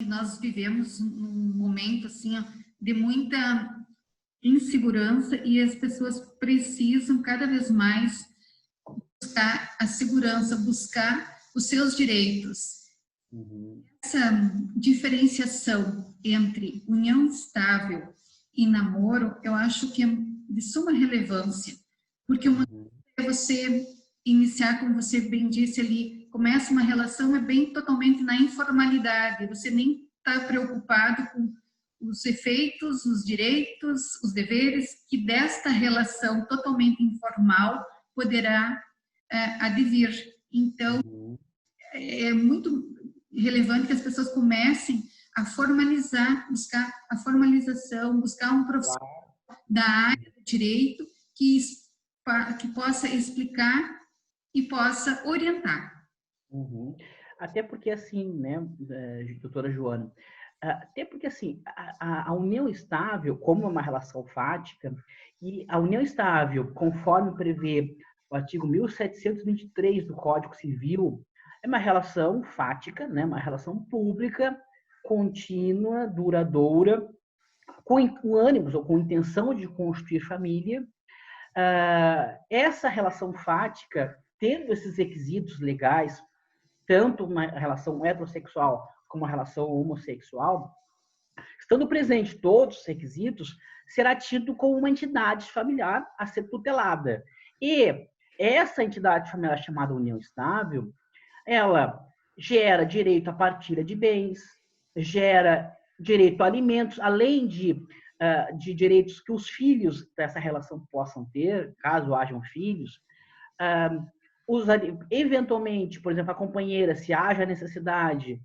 nós vivemos um momento assim, ó, de muita insegurança e as pessoas precisam cada vez mais buscar a segurança, buscar os seus direitos. Uhum. Essa diferenciação entre união estável e namoro, eu acho que é de suma relevância, porque uma coisa é você iniciar, como você bem disse ali, começa uma relação é bem totalmente na informalidade, você nem está preocupado com os efeitos, os direitos, os deveres que desta relação totalmente informal poderá advir. Então, é muito relevante que as pessoas comecem a formalizar, buscar a formalização, buscar um profissional da área do direito que possa explicar e possa orientar. Uhum. Até porque, assim, né, doutora Joana, até porque, assim, a união estável, como é uma relação fática, e a união estável, conforme prevê o artigo 1723 do Código Civil, é uma relação fática, né, uma relação pública, contínua, duradoura, com ânimos ou com intenção de constituir família. Essa relação fática, tendo esses requisitos legais, tanto uma relação heterossexual como uma relação homossexual, estando presentes todos os requisitos, será tido como uma entidade familiar a ser tutelada. E essa entidade familiar chamada união estável, ela gera direito à partilha de bens, gera direito a alimentos, além de direitos que os filhos dessa relação possam ter, caso hajam filhos, eventualmente, por exemplo, a companheira, se haja necessidade,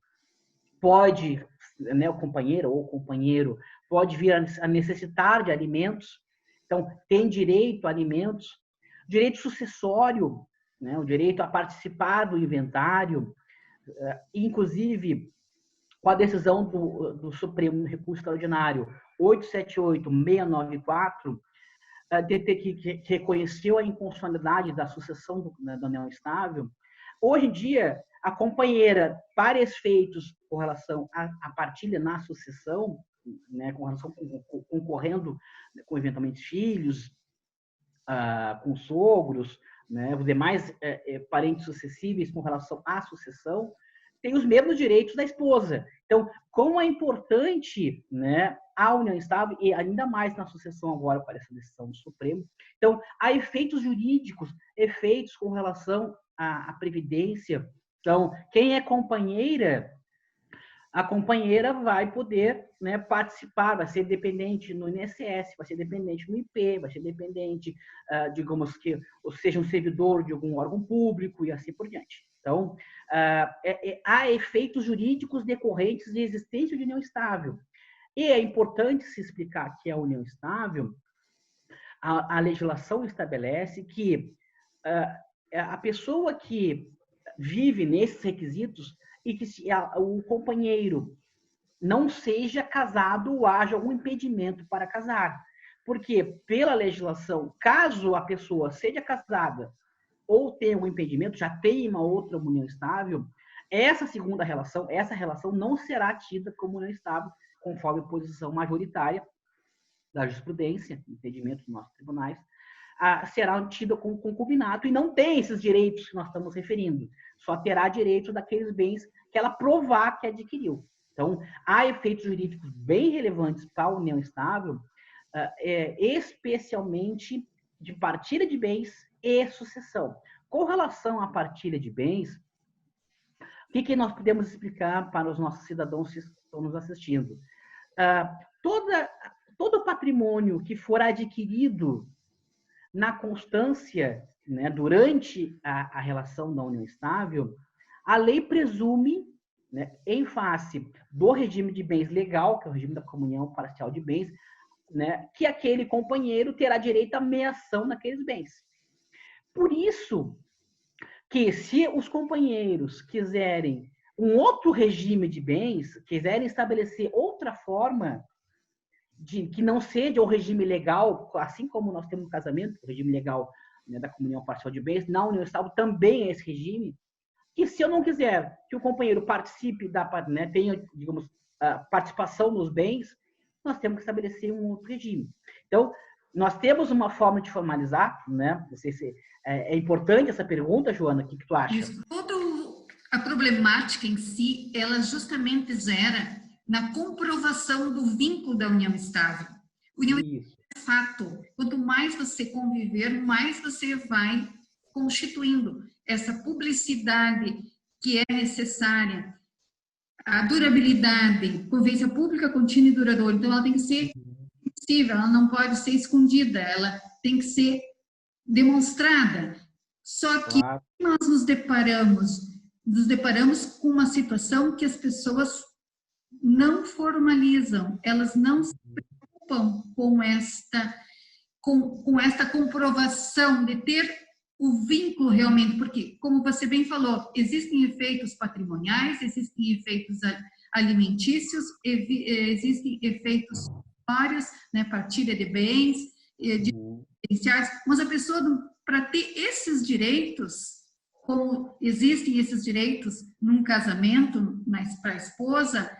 pode, né, o companheiro ou o companheiro pode vir a necessitar de alimentos, então tem direito a alimentos, direito sucessório, né, o direito a participar do inventário, inclusive com a decisão do Supremo Recurso Extraordinário 878-694, que reconheceu a inconstitucionalidade da sucessão da união estável, hoje em dia, a companheira, para efeitos com relação à partilha na sucessão, né, com relação concorrendo com eventualmente filhos, com sogros, né, os demais parentes sucessíveis com relação à sucessão, tem os mesmos direitos da esposa. Então, como é importante, né, a união estável, e ainda mais na sucessão agora para essa decisão do Supremo. Então, há efeitos jurídicos, efeitos com relação à previdência. Então, quem é companheira, a companheira vai poder, né, participar, vai ser dependente no INSS, vai ser dependente no IP, vai ser dependente, digamos que seja um servidor de algum órgão público e assim por diante. Então, há efeitos jurídicos decorrentes de existência de união estável. E é importante se explicar que a união estável, a legislação estabelece que a pessoa que vive nesses requisitos e que o companheiro não seja casado ou haja algum impedimento para casar. Porque, pela legislação, caso a pessoa seja casada ou tenha um impedimento, já tem uma outra união estável, essa segunda relação, essa relação não será tida como união estável, conforme a posição majoritária da jurisprudência, entendimento dos nossos tribunais, será tida como concubinato e não tem esses direitos que nós estamos referindo. Só terá direito daqueles bens que ela provar que adquiriu. Então, há efeitos jurídicos bem relevantes para a união estável, especialmente de partilha de bens e sucessão. Com relação à partilha de bens, o que nós podemos explicar para os nossos cidadãos que estão nos assistindo? Todo o patrimônio que for adquirido na constância, né, durante a relação da união estável, a lei presume, né, em face do regime de bens legal, que é o regime da comunhão parcial de bens, né, que aquele companheiro terá direito à meação naqueles bens. Por isso que, se os companheiros quiserem um outro regime de bens, quiserem estabelecer outra forma que não seja o regime legal, assim como nós temos no casamento, o regime legal, né, da comunhão parcial de bens, na união estável também é esse regime, que se eu não quiser que o companheiro participe, né, tenha, digamos, participação nos bens, nós temos que estabelecer um outro regime. Então, nós temos uma forma de formalizar, né? Não sei se é importante essa pergunta, Joana, o que tu acha? Isso. Toda a problemática em si, ela justamente zera na comprovação do vínculo da união estável. União estável é fato. Quanto mais você conviver, mais você vai constituindo essa publicidade que é necessária, a durabilidade, convivência pública contínua e duradoura. Então, ela tem que ser possível, ela não pode ser escondida, ela tem que ser demonstrada. Só que nós nos deparamos com uma situação que as pessoas não formalizam, elas não se preocupam com esta comprovação de ter o vínculo realmente, porque, como você bem falou, existem efeitos patrimoniais, existem efeitos alimentícios, existem efeitos vários, né, partilha de bens, diferenciais, mas a pessoa, para ter esses direitos, como existem esses direitos num casamento, para a esposa,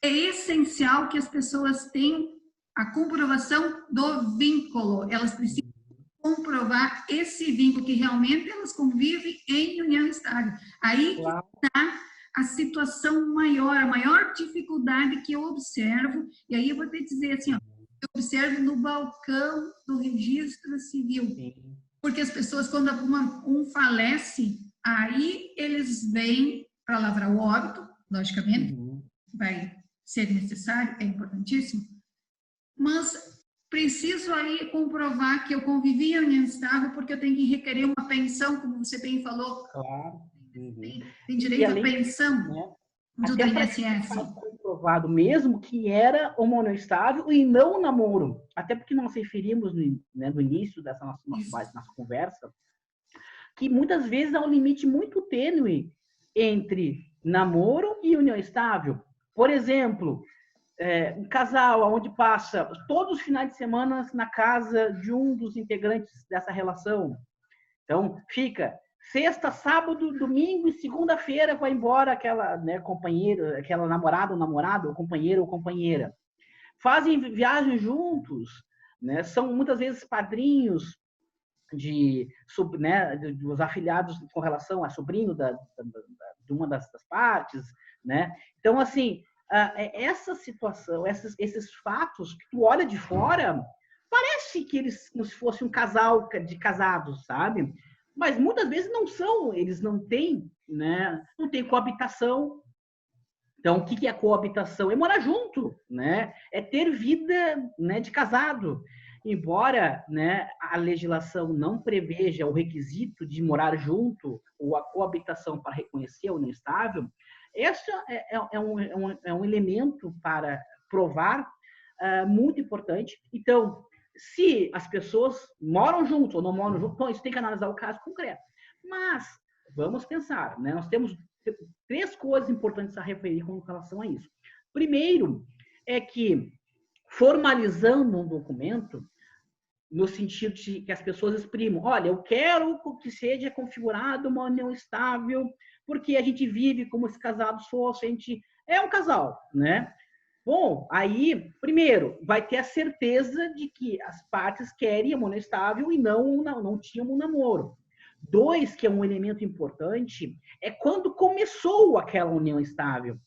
é essencial que as pessoas tenham a comprovação do vínculo. Elas precisam comprovar esse vínculo, que realmente elas convivem em união estável. Aí que está a situação maior, a maior dificuldade que eu observo, e aí eu vou te dizer assim, ó, eu observo no balcão do registro civil. Sim. Porque as pessoas, quando um falece, aí eles vêm para lavrar o óbito, logicamente, vai ser necessário, é importantíssimo, mas preciso aí comprovar que eu convivi em união estável, porque eu tenho que requerer uma pensão, como você bem falou. Claro. Tem direito à pensão, né? do INSS. Comprovado mesmo que era uma união estável e não um namoro. Até porque nós referimos no início dessa nossa conversa que muitas vezes há um limite muito tênue entre namoro e união estável. Por exemplo, um casal onde passa todos os finais de semana na casa de um dos integrantes dessa relação. Então, fica sexta, sábado, domingo e segunda-feira vai embora aquela, né, companheira, aquela namorada ou namorado, ou companheiro ou companheira. Fazem viagens juntos, né, são muitas vezes padrinhos dos afilhados com relação a sobrinho de uma das partes, né? Então, assim, essa situação, esses fatos que tu olha de fora, parece que eles como se fosse um casal de casados, sabe? Mas muitas vezes não são, eles não têm, né? Não tem coabitação. Então, o que é coabitação? É morar junto, né? É ter vida, né, de casado. Embora, né, a legislação não preveja o requisito de morar junto ou a coabitação para reconhecer a união estável, esse é um elemento para provar muito importante. Então, se as pessoas moram juntos ou não moram juntos, então isso tem que analisar o caso concreto. Mas, vamos pensar, né? Nós temos 3 coisas importantes a referir com relação a isso. Primeiro, é que formalizando um documento, no sentido de que as pessoas exprimam, olha, eu quero que seja configurada uma união estável, porque a gente vive como se casados fossem, a gente é um casal, né? Bom, aí, primeiro, vai ter a certeza de que as partes querem a união estável e não tinham um namoro. 2, que é um elemento importante, é quando começou aquela união estável.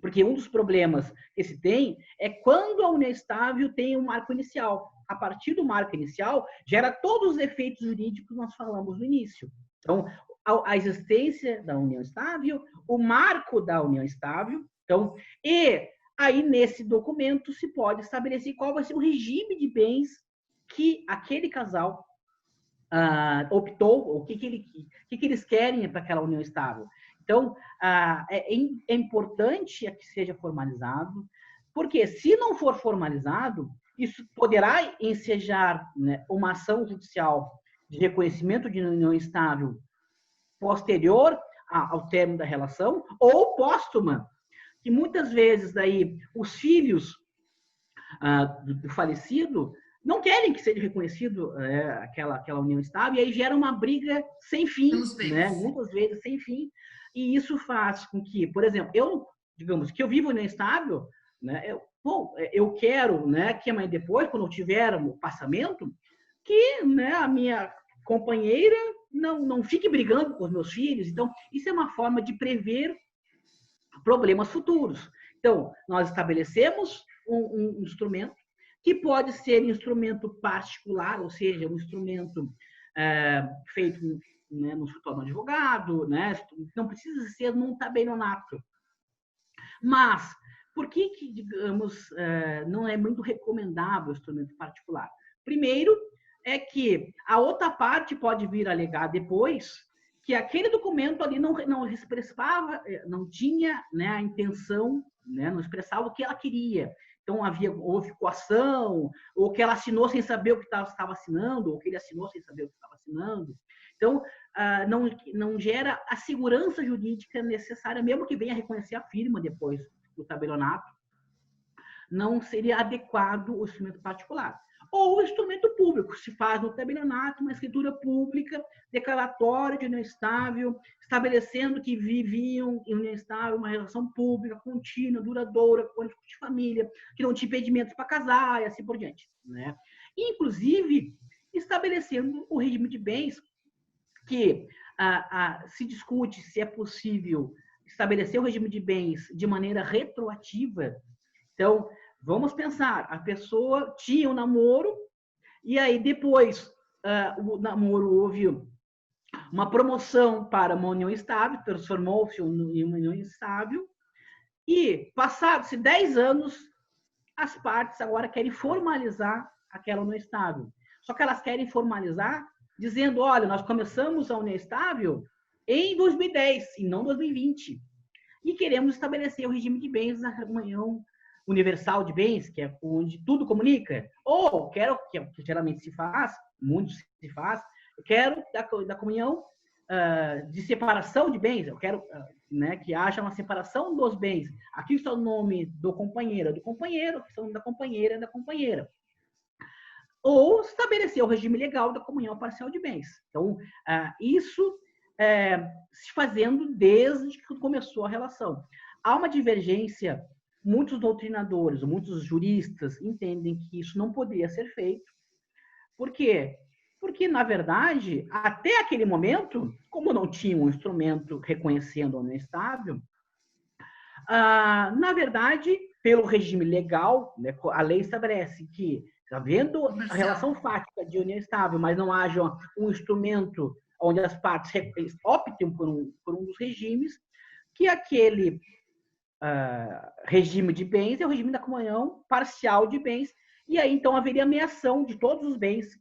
Porque um dos problemas que se tem é quando a união estável tem um marco inicial. A partir do marco inicial, gera todos os efeitos jurídicos que nós falamos no início. Então, a existência da união estável, o marco da união estável, então, e aí nesse documento se pode estabelecer qual vai ser o regime de bens que aquele casal optou, ou o que eles querem para aquela união estável. Então, é importante que seja formalizado, porque se não for formalizado, isso poderá ensejar, né, uma ação judicial de reconhecimento de união estável posterior ao término da relação, ou póstuma, que muitas vezes daí os filhos do falecido não querem que seja reconhecido aquela união estável, e aí gera uma briga sem fim, né? Muitas vezes sem fim, e isso faz com que, por exemplo, eu digamos, que eu vivo união estável, né? Eu quero, né, que amanhã depois, quando eu tiver o passamento, que, né, a minha companheira não fique brigando com os meus filhos. Então, isso é uma forma de prever problemas futuros. Então, nós estabelecemos um instrumento que pode ser instrumento particular, ou seja, um instrumento feito, né, no escritório do advogado, né? Não precisa ser num tabelionato. Mas, por que, digamos, não é muito recomendável o instrumento particular? Primeiro, é que a outra parte pode vir alegar depois que aquele documento ali não expressava, não tinha, né, a intenção, né, não expressava o que ela queria. Então, houve coação, ou que ela assinou sem saber o que estava assinando, ou que ele assinou sem saber o que estava assinando. Então, não gera a segurança jurídica necessária, mesmo que venha reconhecer a firma depois do tabelionato, não seria adequado o instrumento particular. Ou o instrumento público, se faz no tabelionato uma escritura pública, declaratória de união estável, estabelecendo que viviam em união estável uma relação pública, contínua, duradoura, com de família, que não tinha impedimentos para casar e assim por diante, né? Inclusive, estabelecendo o regime de bens, que se discute se é possível estabelecer o regime de bens de maneira retroativa. Então, vamos pensar, a pessoa tinha um namoro e aí depois o namoro houve uma promoção para uma união estável, transformou-se em uma união estável e, passados-se 10 anos, as partes agora querem formalizar aquela união estável. Só que elas querem formalizar dizendo, olha, nós começamos a união estável em 2010 e não 2020. E queremos estabelecer o regime de bens na união universal de bens, que é onde tudo comunica. Ou quero, que geralmente se faz, muito se faz, eu quero da comunhão de separação de bens, eu quero né, que haja uma separação dos bens. Aqui está o nome do companheiro, aqui está o nome da companheira. Ou estabelecer o regime legal da comunhão parcial de bens. Então, isso se fazendo desde que começou a relação. Há uma divergência, muitos doutrinadores, muitos juristas entendem que isso não poderia ser feito. Por quê? Porque, na verdade, até aquele momento, como não tinha um instrumento reconhecendo a união estável, na verdade, pelo regime legal, né, a lei estabelece que, havendo a relação fática de união estável, mas não haja um instrumento onde as partes optem por um dos regimes, que aquele regime de bens é o regime da comunhão parcial de bens, e aí então haveria ameação de todos os bens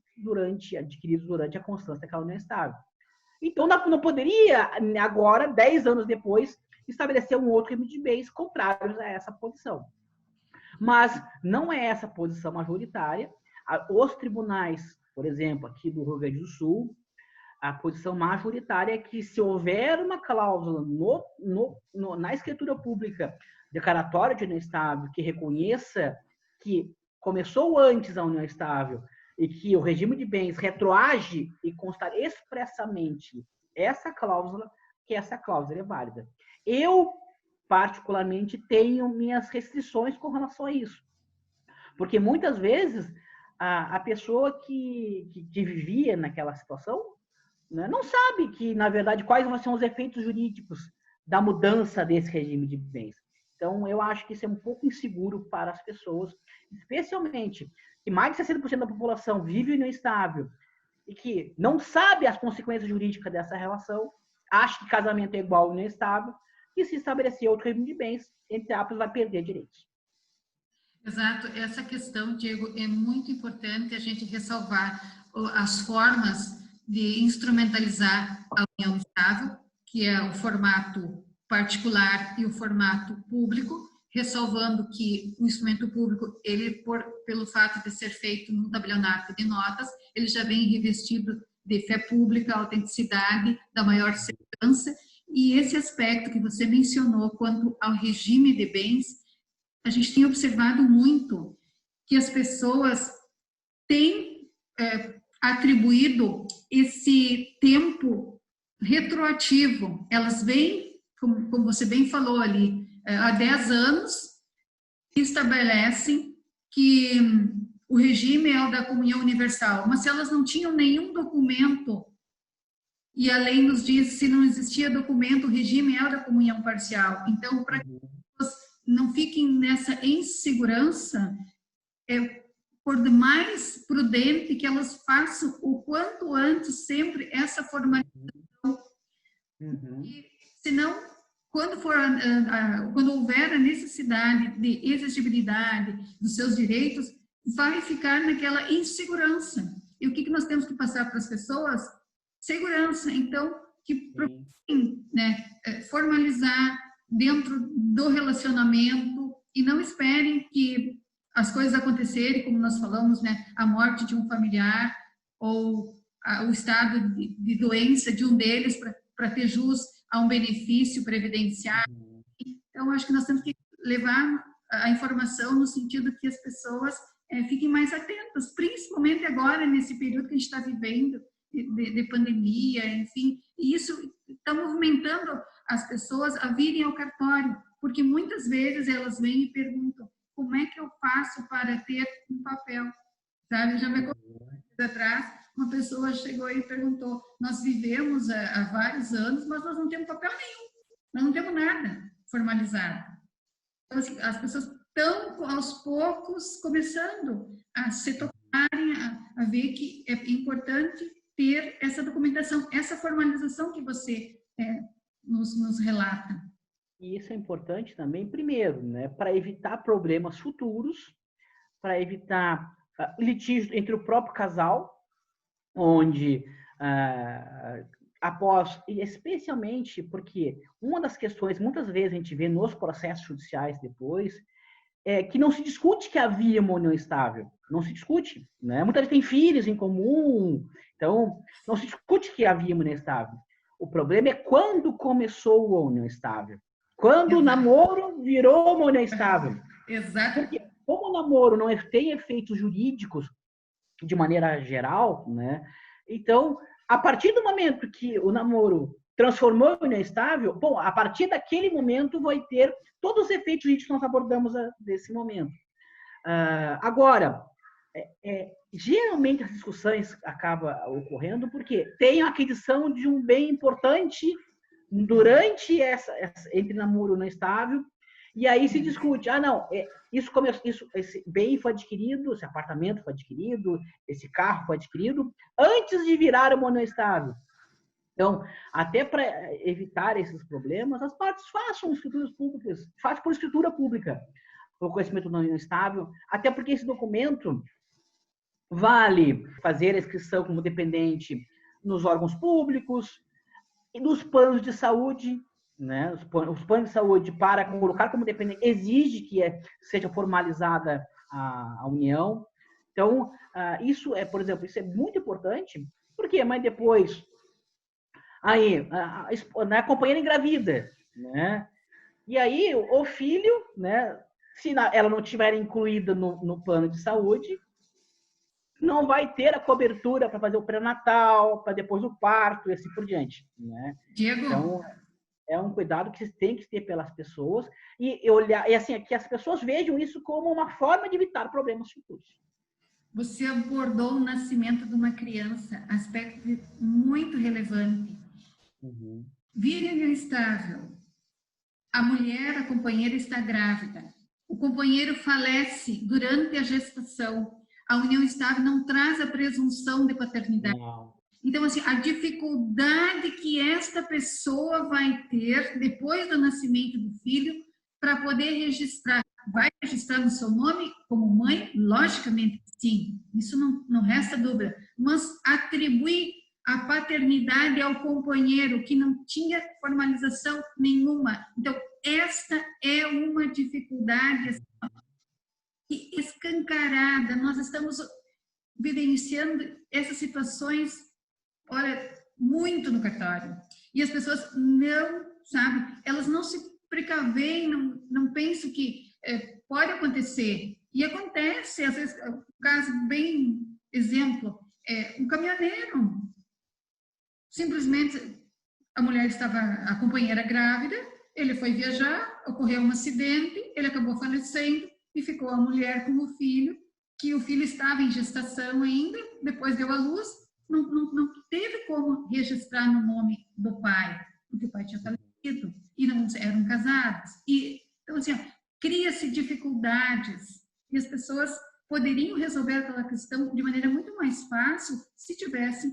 adquiridos durante a constância daquela união estável. Então não poderia, agora, 10 anos depois, estabelecer um outro regime de bens contrários a essa posição. Mas não é essa a posição majoritária. Os tribunais, por exemplo, aqui do Rio Grande do Sul, a posição majoritária é que se houver uma cláusula na escritura pública declaratória de união estável que reconheça que começou antes a união estável e que o regime de bens retroage e constar expressamente essa cláusula, que essa cláusula é válida. Eu, particularmente, tenho minhas restrições com relação a isso. Porque muitas vezes a pessoa que vivia naquela situação, né, não sabe que, na verdade, quais vão ser os efeitos jurídicos da mudança desse regime de bens. Então, eu acho que isso é um pouco inseguro para as pessoas, especialmente que mais de 60% da população vive em união estável e que não sabe as consequências jurídicas dessa relação, acha que casamento é igual a união estável, e se estabelecer outro regime de bens, entre aspas, vai perder direitos. Exato. Essa questão, Diego, é muito importante a gente ressalvar as formas de instrumentalizar a união estável, que é o formato particular e o formato público, ressalvando que o instrumento público, ele, pelo fato de ser feito num tabelionato de notas, ele já vem revestido de fé pública, autenticidade, da maior segurança, e esse aspecto que você mencionou quanto ao regime de bens, a gente tem observado muito que as pessoas têm atribuído esse tempo retroativo. Elas vêm, como você bem falou ali, há 10 anos, que estabelecem que o regime é o da comunhão universal, mas se elas não tinham nenhum documento, e a lei nos diz, se não existia documento, o regime é o da comunhão parcial. Então, para que elas não fiquem nessa insegurança, por mais prudente que elas façam o quanto antes sempre essa formalização. E, senão, quando houver a necessidade de exigibilidade dos seus direitos, vai ficar naquela insegurança. E o que nós temos que passar para as pessoas? Segurança. Então, que procurem, né, formalizar dentro do relacionamento e não esperem que as coisas acontecerem, como nós falamos, né, a morte de um familiar ou o estado de doença de um deles para ter jus a um benefício previdenciário. Então, acho que nós temos que levar a informação no sentido que as pessoas fiquem mais atentas, principalmente agora, nesse período que a gente está vivendo, de pandemia, enfim, e isso está movimentando as pessoas a virem ao cartório, porque muitas vezes elas vêm e perguntam: como é que eu faço para ter um papel? Sabe? Já me aconteceu atrás, uma pessoa chegou e perguntou: nós vivemos há vários anos, mas nós não temos papel nenhum, nós não temos nada formalizado. Então, assim, as pessoas estão, aos poucos, começando a se tocarem, a ver que é importante ter essa documentação, essa formalização que você nos relata. E isso é importante também, primeiro, né, para evitar problemas futuros, para evitar litígio entre o próprio casal, onde após, especialmente porque uma das questões, muitas vezes a gente vê nos processos judiciais depois, é que não se discute que havia uma união estável, não se discute, né? Muitas vezes tem filhos em comum, então não se discute que havia uma união estável. O problema é quando começou a união estável, quando o namoro virou uma união estável. Exato. Porque como o namoro não tem efeitos jurídicos de maneira geral, né? Então, a partir do momento que o namoro transformou em união estável, bom, a partir daquele momento vai ter todos os efeitos jurídicos que nós abordamos nesse momento. Agora, geralmente as discussões acabam ocorrendo porque tem a aquisição de um bem importante durante entre namoro não estável, e aí se discute, esse bem foi adquirido, esse apartamento foi adquirido, esse carro foi adquirido antes de virar uma união estável. Então, até para evitar esses problemas, as partes façam escrituras públicas, façam por escritura pública o reconhecimento da união estável, até porque esse documento vale fazer a inscrição como dependente nos órgãos públicos e nos planos de saúde, né? Os planos de saúde, para colocar como dependente, exige que seja formalizada a união. Então, isso por exemplo, isso é muito importante. Por quê? Mas depois, aí, a companheira engravida, né? E aí, o filho, né? Se ela não estiver incluída no plano de saúde, não vai ter a cobertura para fazer o pré-natal, para depois o parto e assim por diante, né? Diego, então, é um cuidado que tem que ter pelas pessoas e olhar, e assim, que as pessoas vejam isso como uma forma de evitar problemas futuros. Você abordou o nascimento de uma criança, aspecto muito relevante. Vira união estável. A mulher, a companheira, está grávida. O companheiro falece durante a gestação. A união estável não traz a presunção de paternidade. Não. Então, assim, a dificuldade que esta pessoa vai ter depois do nascimento do filho para poder registrar. Vai registrar no seu nome como mãe? Logicamente, sim. Isso não resta dúvida. Mas atribuir a paternidade ao companheiro que não tinha formalização nenhuma. Então, esta é uma dificuldade escancarada. Nós estamos vivenciando essas situações, olha, muito no cartório. E as pessoas não, sabe, elas não se precavem, não pensam que pode acontecer. E acontece, às vezes, um caso bem exemplo, um caminhoneiro, simplesmente a mulher estava, a companheira grávida, ele foi viajar, ocorreu um acidente, ele acabou falecendo e ficou a mulher com o filho, que o filho estava em gestação ainda, depois deu à luz, não teve como registrar no nome do pai, porque o pai tinha falecido e não eram casados. E, então, assim, cria-se dificuldades e as pessoas poderiam resolver aquela questão de maneira muito mais fácil se tivessem,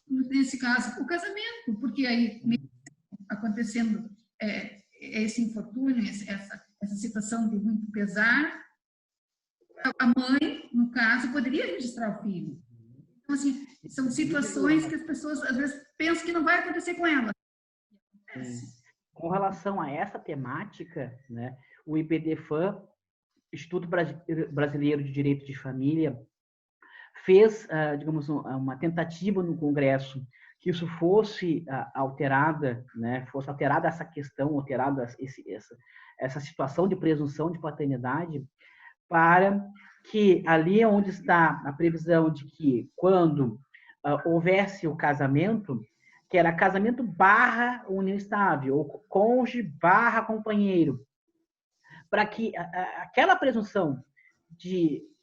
nesse caso, o casamento, porque aí, mesmo acontecendo esse infortúnio, essa situação de muito pesar, a mãe, no caso, poderia registrar o filho. Então, assim, são situações que as pessoas, às vezes, pensam que não vai acontecer com elas. Com relação a essa temática, né, o IBDFAM, Instituto Brasileiro de Direito de Família, fez, digamos, uma tentativa no Congresso que isso fosse alterada, né, fosse alterada essa questão, alterada essa situação de presunção de paternidade, para que ali onde está a previsão de que quando houvesse o casamento, que era casamento barra união estável, ou cônjuge barra companheiro, para que aquela presunção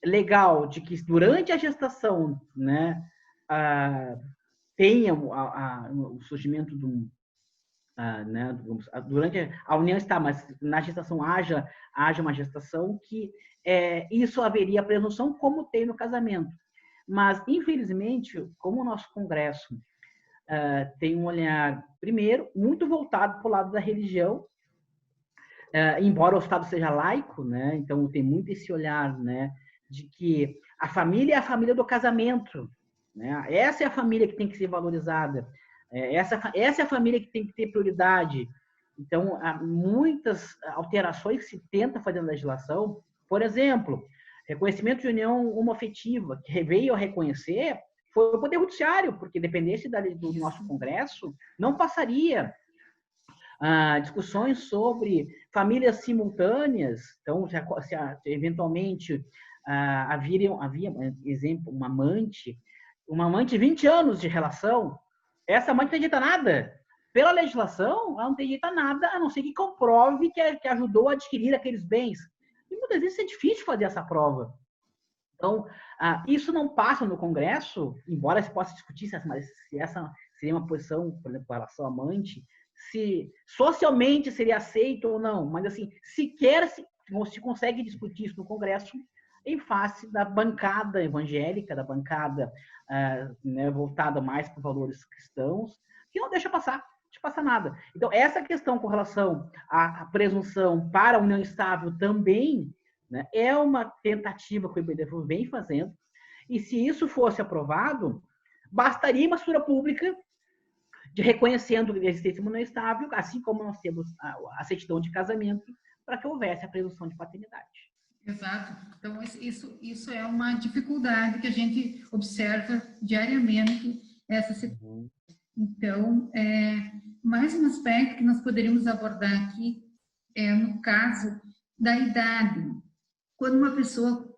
legal de que durante a gestação, né, tenha o surgimento de um, né, durante a união está, mas na gestação haja uma gestação, que isso haveria presunção como tem no casamento. Mas, infelizmente, como o nosso Congresso tem um olhar, primeiro, muito voltado para o lado da religião, embora o Estado seja laico, né? Então tem muito esse olhar, né, de que a família é a família do casamento, né? Essa é a família que tem que ser valorizada, essa é a família que tem que ter prioridade. Então, há muitas alterações que se tenta fazer na legislação. Por exemplo, reconhecimento de união homoafetiva, que veio a reconhecer, foi o Poder Judiciário, porque dependesse do nosso Congresso, não passaria. Discussões sobre famílias simultâneas. Então, se eventualmente havia, exemplo, uma amante 20 anos de relação, essa amante não tem direito a nada. Pela legislação, ela não tem direito a nada, a não ser que comprove que ajudou a adquirir aqueles bens. E muitas vezes é difícil fazer essa prova. Então, isso não passa no Congresso, embora se possa discutir se essa seria uma posição, por exemplo, com relação à amante, se socialmente seria aceito ou não, mas assim, sequer se consegue discutir isso no Congresso em face da bancada evangélica, da bancada né, voltada mais para valores cristãos, que não deixa passar nada. Então, essa questão com relação à presunção para a união estável também, né, é uma tentativa que o IBDFAM vem fazendo, e se isso fosse aprovado, bastaria uma estrutura pública de reconhecendo a existência de união estável, assim como nós temos a certidão de casamento, para que houvesse a presunção de paternidade. Exato. Então, isso é uma dificuldade que a gente observa diariamente, essa situação. Então, mais um aspecto que nós poderíamos abordar aqui é no caso da idade. Quando uma pessoa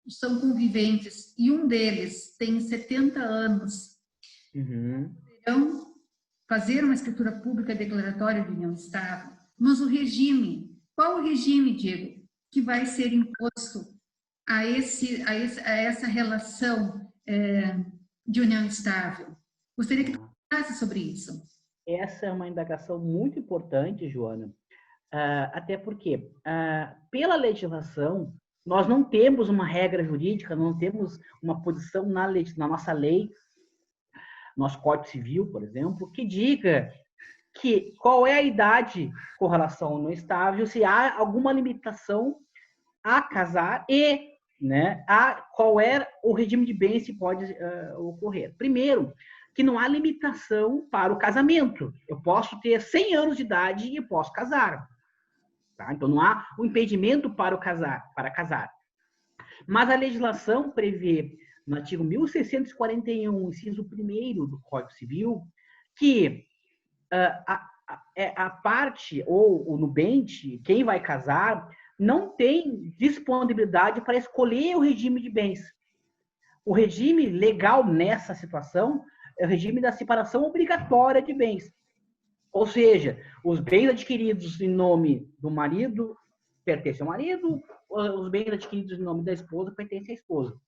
são conviventes e um deles tem 70 anos, poderão fazer uma escritura pública declaratória de união estável, mas o regime, qual o regime, Diego, que vai ser imposto a essa relação de união estável? Gostaria que tu falasse sobre isso. Essa é uma indagação muito importante, Joana, até porque, pela legislação, nós não temos uma regra jurídica, não temos uma posição na nossa lei, nosso Código Civil, por exemplo, que diga qual é a idade com relação ao não estável, se há alguma limitação a casar e, né, qual é o regime de bens que pode ocorrer. Primeiro, que não há limitação para o casamento. Eu posso ter 100 anos de idade e posso casar. Tá? Então, não há um impedimento para casar. Mas a legislação prevê, no artigo 1641, inciso 1º do Código Civil, que a parte, ou o nubente, quem vai casar, não tem disponibilidade para escolher o regime de bens. O regime legal nessa situação é o regime da separação obrigatória de bens. Ou seja, os bens adquiridos em nome do marido pertencem ao marido, os bens adquiridos em nome da esposa pertencem à esposa.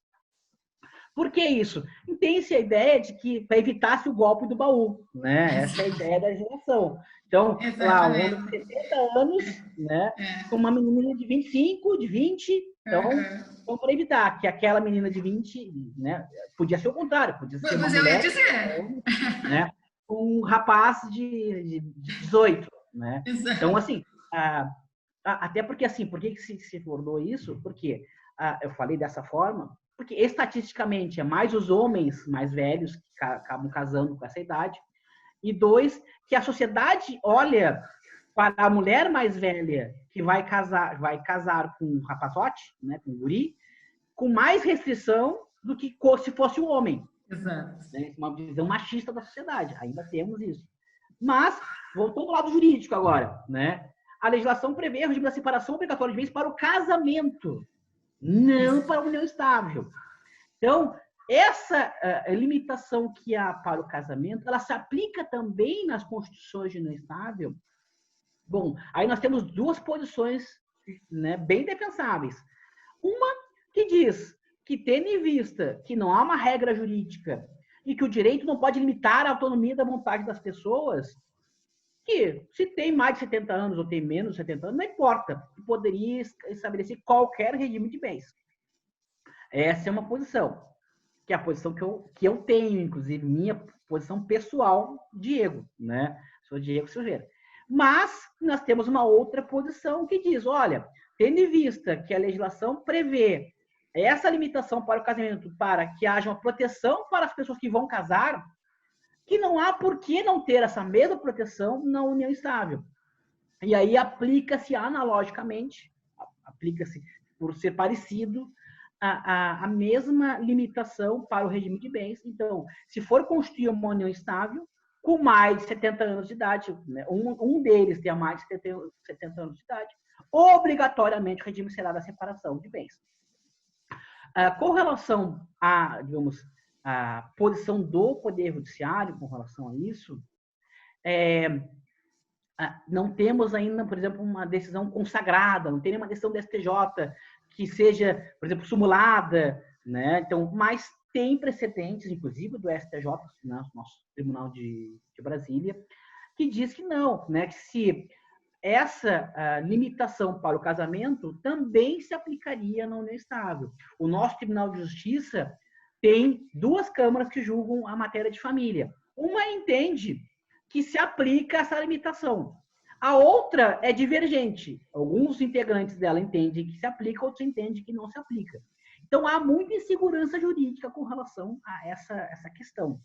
Por que isso? Tem-se a ideia de que para evitar-se o golpe do baú, né? Essa é a ideia da legislação. Então, lá, um homem de 70 anos, né? Com uma menina de 25, de 20, então para evitar que aquela menina de 20, né? Podia ser o contrário, podia ser uma mulher, né? Um rapaz de 18, né? Então, assim, até porque, assim, por que se tornou isso? Porque eu falei dessa forma, porque estatisticamente é mais os homens mais velhos que acabam casando com essa idade, e dois, que a sociedade olha para a mulher mais velha que vai casar com um rapazote, né, com um guri, com mais restrição do que se fosse um homem. Exato. Né? Uma visão machista da sociedade, ainda temos isso. Mas, voltando ao lado jurídico agora, né? A legislação prevê o regime da separação obrigatória de bens para o casamento, não para a união estável. Então, essa limitação que há para o casamento, ela se aplica também nas constituições de união estável. Bom, aí nós temos duas posições, né, bem defensáveis. Uma que diz que, tendo em vista que não há uma regra jurídica e que o direito não pode limitar a autonomia da vontade das pessoas, que se tem mais de 70 anos ou tem menos de 70 anos, não importa, poderia estabelecer qualquer regime de bens. Essa é uma posição, que é a posição que eu tenho, inclusive, minha posição pessoal, Diego, né? Sou Diego Silveira. Mas nós temos uma outra posição que diz, olha, tendo em vista que a legislação prevê essa limitação para o casamento, para que haja uma proteção para as pessoas que vão casar, que não há por que não ter essa mesma proteção na união estável. E aí aplica-se analogicamente, aplica-se por ser parecido, a mesma limitação para o regime de bens. Então, se for constituir uma união estável, com mais de 70 anos de idade, né, um deles tenha mais de 70 anos de idade, obrigatoriamente o regime será da separação de bens. Com relação a, digamos, a posição do Poder Judiciário com relação a isso, não temos ainda, por exemplo, uma decisão consagrada, não tem nenhuma decisão do STJ que seja, por exemplo, simulada, né? Então, mas tem precedentes, inclusive do STJ, né, nosso Tribunal de Brasília, que diz que não, né? Que se essa limitação para o casamento também se aplicaria na união estável. O nosso Tribunal de Justiça tem duas câmaras que julgam a matéria de família. Uma entende que se aplica essa limitação. A outra é divergente. Alguns integrantes dela entendem que se aplica, outros entendem que não se aplica. Então, há muita insegurança jurídica com relação a essa questão.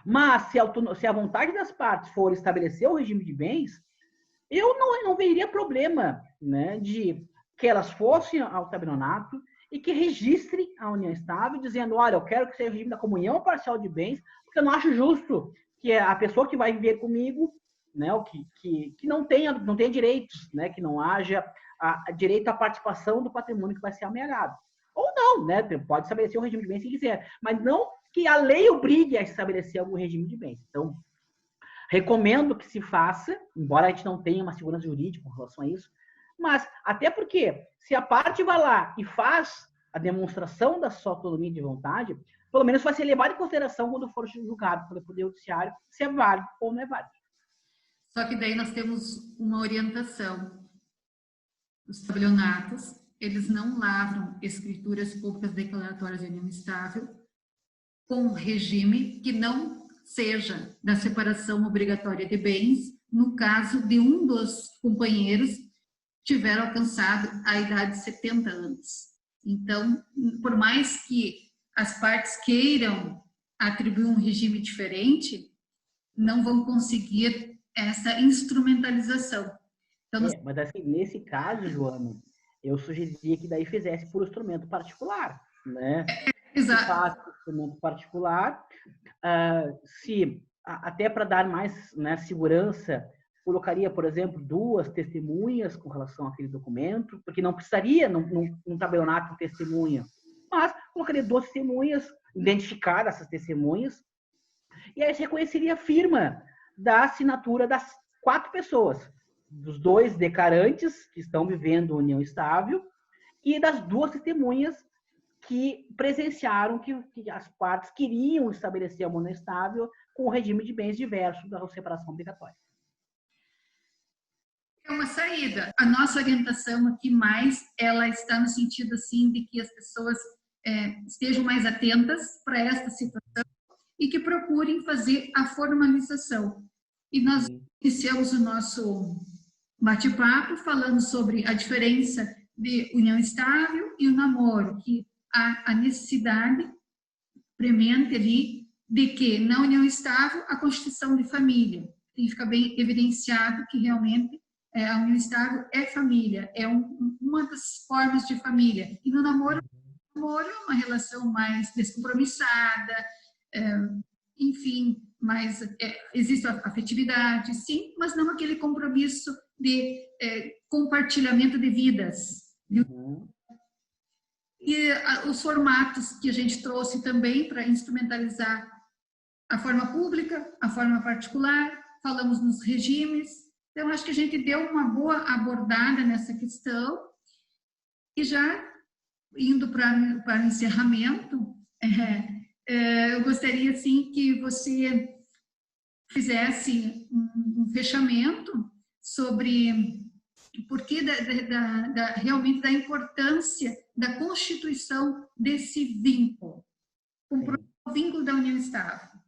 Mas, se a vontade das partes for estabelecer o regime de bens, eu não veria problema, né, de que elas fossem ao tabelionato e que registre a união estável, dizendo, olha, eu quero que seja o regime da comunhão parcial de bens, porque eu não acho justo que a pessoa que vai viver comigo, né, que não tenha direitos, né, que não haja direito à participação do patrimônio que vai ser amealhado. Ou não, né, pode estabelecer um regime de bens se quiser, mas não que a lei obrigue a estabelecer algum regime de bens. Então, recomendo que se faça, embora a gente não tenha uma segurança jurídica com relação a isso, mas até porque, se a parte vai lá e faz a demonstração da sua autonomia de vontade, pelo menos vai ser levado em consideração quando for julgado pelo Poder Judiciário se é válido ou não é válido. Só que daí nós temos uma orientação. Os tabelionatos, eles não lavram escrituras públicas declaratórias de união estável com regime que não seja da separação obrigatória de bens, no caso de um dos companheiros tiver alcançado a idade de 70 anos. Então, por mais que as partes queiram atribuir um regime diferente, não vão conseguir essa instrumentalização. Então, mas assim, nesse caso, Joana, eu sugeriria que daí fizesse por instrumento particular, né? Exato. Se faz por instrumento particular, até para dar mais, né, segurança, colocaria, por exemplo, 2 testemunhas com relação àquele documento, porque não precisaria num tabelionato testemunha, mas colocaria 2 testemunhas, identificar essas testemunhas, e aí se reconheceria a firma da assinatura das 4 pessoas, dos 2 declarantes que estão vivendo união estável e das 2 testemunhas que presenciaram que as partes queriam estabelecer a união estável com o regime de bens diverso da separação obrigatória. É uma saída. A nossa orientação aqui mais, ela está no sentido assim de que as pessoas estejam mais atentas para esta situação e que procurem fazer a formalização. E nós iniciamos o nosso bate-papo falando sobre a diferença de união estável e o namoro, que há a necessidade premente ali de que na união estável a constituição de família tem que ficar bem evidenciado que realmente a união estável é família, é uma das formas de família. E no namoro, o namoro é uma relação mais descompromissada, enfim, mas existe a afetividade, sim, mas não aquele compromisso de compartilhamento de vidas. E os formatos que a gente trouxe também para instrumentalizar a forma pública, a forma particular, falamos nos regimes. Então, acho que a gente deu uma boa abordada nessa questão. E já indo para o encerramento, eu gostaria, assim, que você fizesse um fechamento sobre o porquê realmente da importância da constituição desse vínculo, o vínculo da união estável.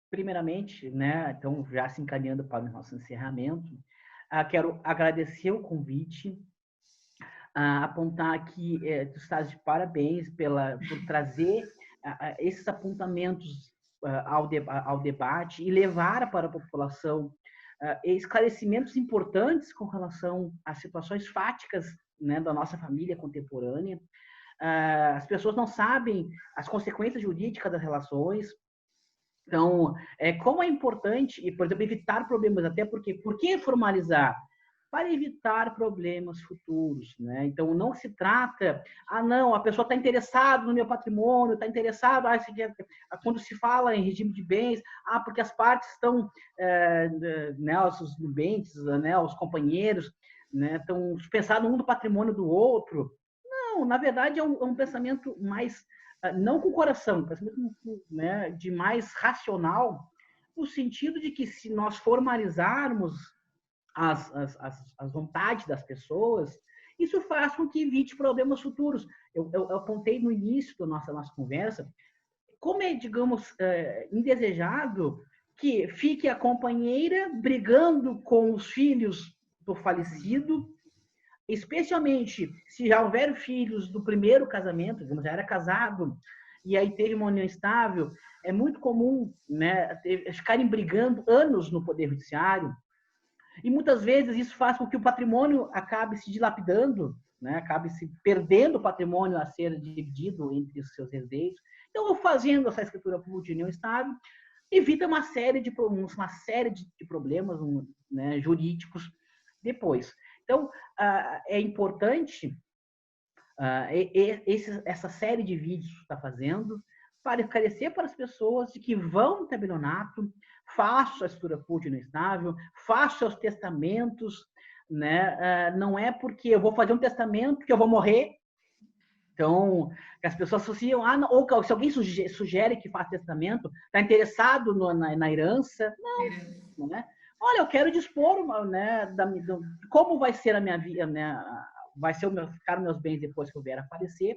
Primeiramente, né, então já se encaminhando para o nosso encerramento, quero agradecer o convite, apontar que tu estás de parabéns por trazer esses apontamentos ao debate e levar para a população esclarecimentos importantes com relação às situações fáticas, né, da nossa família contemporânea. As pessoas não sabem as consequências jurídicas das relações. Então, como é importante, por exemplo, evitar problemas, até porque, por que formalizar? Para evitar problemas futuros, né? Então, não se trata, não, a pessoa está interessada no meu patrimônio, está interessada, quando se fala em regime de bens, porque as partes estão, né, os nubentes, né, os companheiros, né, estão pensados um do patrimônio do outro. Não, na verdade, é um pensamento mais, não com o coração, um pensamento, né, de mais racional, no sentido de que se nós formalizarmos as vontades das pessoas, isso faz com que evite problemas futuros. Eu apontei no início da nossa conversa, como é, digamos, indesejado que fique a companheira brigando com os filhos do falecido, especialmente se já houver filhos do primeiro casamento, digamos, já era casado, e aí teve uma união estável. É muito comum, né, ficarem brigando anos no Poder Judiciário, e muitas vezes isso faz com que o patrimônio acabe se dilapidando, né? Acabe se perdendo o patrimônio a ser dividido entre os seus herdeiros. Então, fazendo essa escritura pública de união estável, evita uma série de problemas, né, jurídicos depois. Então, é importante essa série de vídeos que está fazendo para esclarecer para as pessoas de que vão no tabelionato, façam a escritura pública no estável, façam seus testamentos, né? Não é porque eu vou fazer um testamento que eu vou morrer. Então, as pessoas associam, ou se alguém sugere que faça testamento, está interessado na herança. Não, né? Olha, eu quero dispor, né, como vai ser a minha vida, né, vai ser ficar meus bens depois que eu vier a falecer.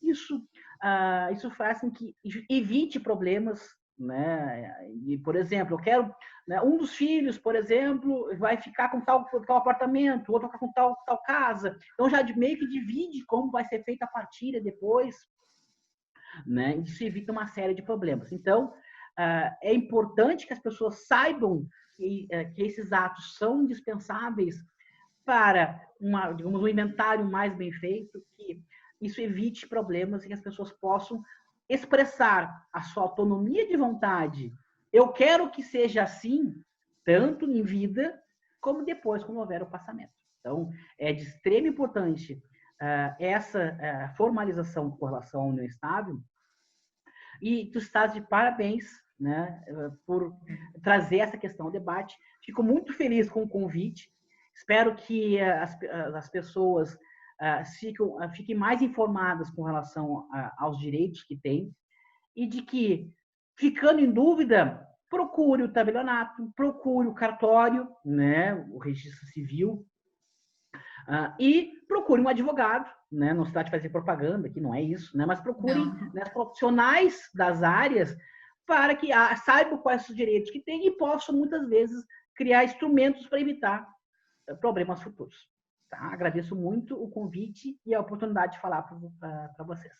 Isso faz com que evite problemas, né? E, por exemplo, eu quero, né, um dos filhos, por exemplo, vai ficar com tal apartamento, o outro vai ficar com tal casa. Então já meio que divide como vai ser feita a partilha depois, né? Isso evita uma série de problemas. Então, é importante que as pessoas saibam que esses atos são indispensáveis para digamos, um inventário mais bem feito, que isso evite problemas e que as pessoas possam expressar a sua autonomia de vontade. Eu quero que seja assim, tanto em vida, como depois, quando houver o passamento. Então, é de extrema importância essa formalização com relação à união estável, e tu estás de parabéns, né, por trazer essa questão ao debate. Fico muito feliz com o convite. Espero que as pessoas fiquem mais informadas com relação aos direitos que têm e de que, ficando em dúvida, procure o tabelionato, procure o cartório, né, o registro civil, e procure um advogado, né, não se trata de fazer propaganda, que não é isso, né, mas procurem, né, profissionais das áreas para que saibam quais são os direitos que têm e possam, muitas vezes, criar instrumentos para evitar problemas futuros. Tá? Agradeço muito o convite e a oportunidade de falar para vocês.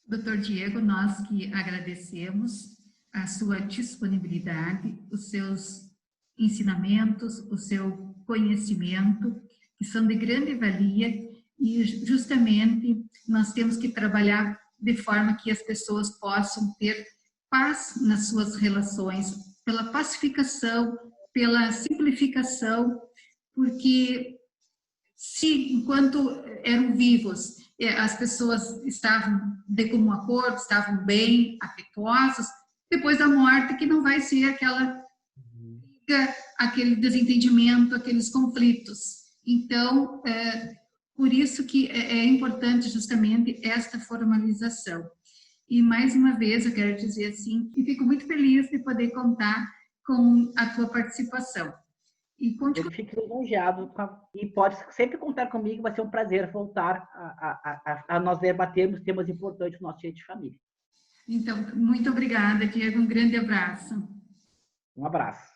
Doutor Diego, nós que agradecemos a sua disponibilidade, os seus ensinamentos, o seu conhecimento, que são de grande valia, e justamente nós temos que trabalhar de forma que as pessoas possam ter paz nas suas relações, pela pacificação, pela simplificação, porque se enquanto eram vivos as pessoas estavam de comum acordo, estavam bem, afetuosas, depois da morte que não vai ser aquele desentendimento, aqueles conflitos. Então, por isso que é importante justamente esta formalização. E mais uma vez eu quero dizer assim, que fico muito feliz de poder contar com a tua participação. Eu fico lisonjeado e pode sempre contar comigo, vai ser um prazer voltar a nós debatermos temas importantes do nosso direito de família. Então, muito obrigada, Diego, um grande abraço. Um abraço.